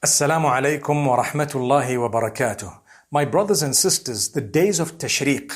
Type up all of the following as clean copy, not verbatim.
Assalamu alaikum wa rahmatullahi wa barakatuh. My brothers and sisters, the days of Tashriq,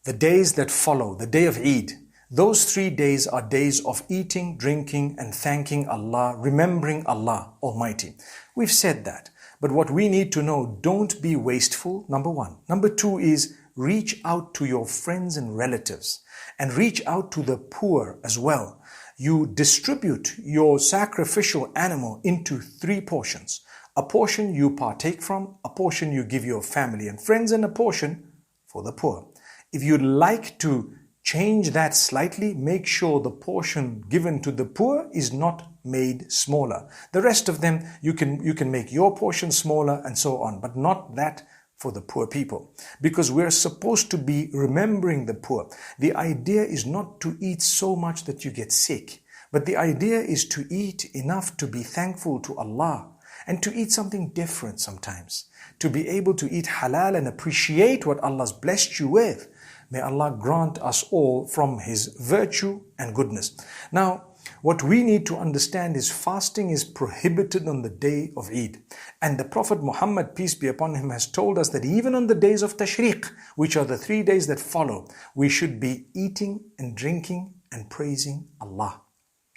the days that follow, the day of Eid, those 3 days are days of eating, drinking and thanking Allah, remembering Allah Almighty. We've said that. But what we need to know, don't be wasteful, number one. Number two is reach out to your friends and relatives and reach out to the poor as well. You distribute your sacrificial animal into 3 portions. A portion you partake from, a portion you give your family and friends, and a portion for the poor. If you'd like to change that slightly, make sure the portion given to the poor is not made smaller. The rest of them, you can make your portion smaller and so on, but not that for the poor people. Because we're supposed to be remembering the poor. The idea is not to eat so much that you get sick, but the idea is to eat enough to be thankful to Allah. And to eat something different sometimes. To be able to eat halal and appreciate what Allah's blessed you with. May Allah grant us all from His virtue and goodness. Now, what we need to understand is fasting is prohibited on the day of Eid. And the Prophet Muhammad, peace be upon him, has told us that even on the days of Tashriq, which are the 3 days that follow, we should be eating and drinking and praising Allah.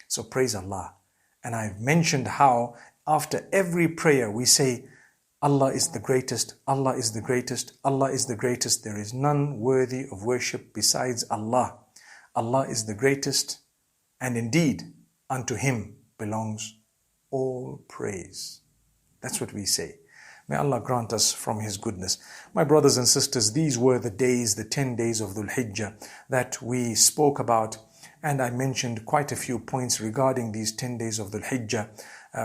So praise Allah. And I've mentioned how after every prayer we say, Allah is the greatest, Allah is the greatest, Allah is the greatest. There is none worthy of worship besides Allah. Allah is the greatest, and indeed unto Him belongs all praise. That's what we say. May Allah grant us from His goodness. My brothers and sisters, these were the days, the 10 days of Dhul Hijjah that we spoke about. And I mentioned quite a few points regarding these 10 days of Dhul Hijjah.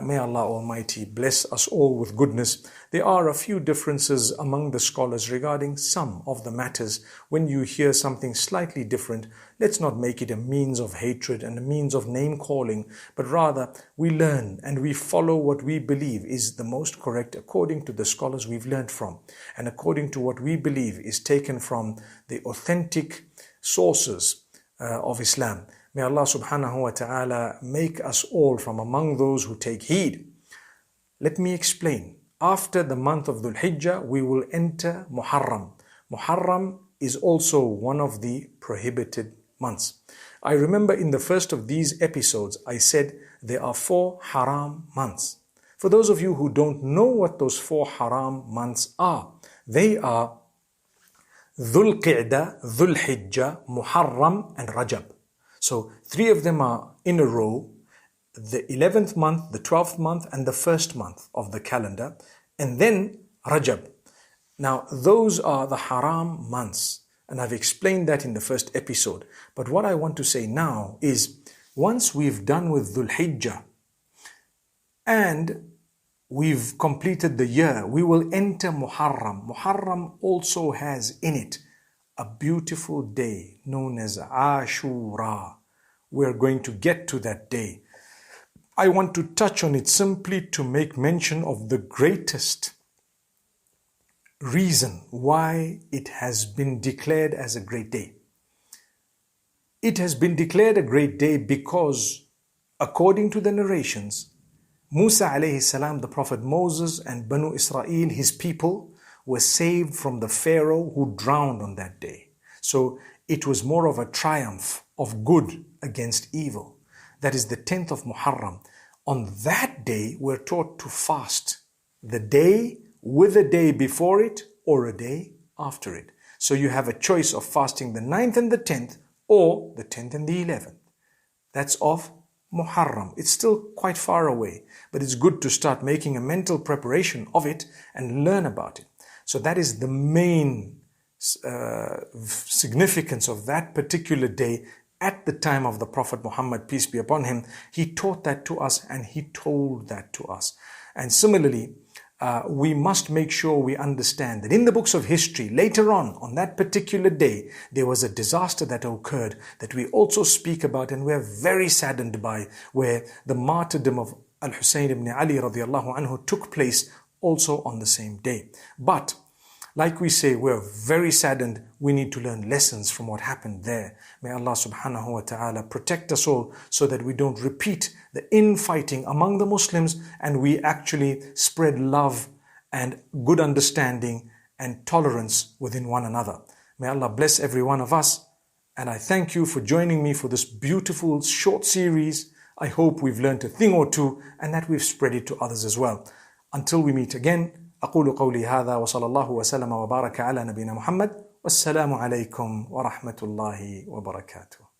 May Allah Almighty bless us all with goodness. There are a few differences among the scholars regarding some of the matters. When you hear something slightly different, let's not make it a means of hatred and a means of name calling, but rather we learn and we follow what we believe is the most correct according to the scholars we've learned from, and according to what we believe is taken from the authentic sources of Islam. May Allah subhanahu wa ta'ala make us all from among those who take heed. Let me explain. After the month of Dhul Hijjah, we will enter Muharram. Muharram is also one of the prohibited months. I remember in the first of these episodes, I said there are 4 haram months. For those of you who don't know what those 4 haram months are, they are Dhul Qi'dah, Dhul Hijjah, Muharram and Rajab. So 3 of them are in a row, the 11th month, the 12th month and the 1st month of the calendar, and then Rajab. Now those are the haram months, and I've explained that in the first episode. But what I want to say now is, once we've done with Dhul Hijjah and we've completed the year, we will enter Muharram. Muharram also has in it a beautiful day known as Ashura. We're going to get to that day. I want to touch on it simply to make mention of the greatest reason why it has been declared as a great day. It has been declared a great day because, according to the narrations, Musa alayhi salam, the Prophet Moses and Banu Israel, his people, were saved from the Pharaoh who drowned on that day. So it was more of a triumph of good against evil. That is the 10th of Muharram. On that day, we're taught to fast the day with a day before it or a day after it. So you have a choice of fasting the 9th and the 10th or the 10th and the 11th. That's of Muharram. It's still quite far away, but it's good to start making a mental preparation of it and learn about it. So that is the main significance of that particular day at the time of the Prophet Muhammad, peace be upon him. He taught that to us and he told that to us. And similarly, we must make sure we understand that in the books of history, later on that particular day, there was a disaster that occurred that we also speak about and we're very saddened by, where the martyrdom of Al-Hussein ibn Ali radiallahu anhu took place also on the same day. But Like we say, we're very saddened. We need to learn lessons from what happened there. May Allah subhanahu wa ta'ala protect us all so that we don't repeat the infighting among the Muslims and we actually spread love and good understanding and tolerance within one another. May Allah bless every one of us. And I thank you for joining me for this beautiful short series. I hope we've learned a thing or two and that we've spread it to others as well. Until we meet again, أقول قولي هذا وصلى الله وسلم وبارك على نبينا محمد والسلام عليكم ورحمة الله وبركاته.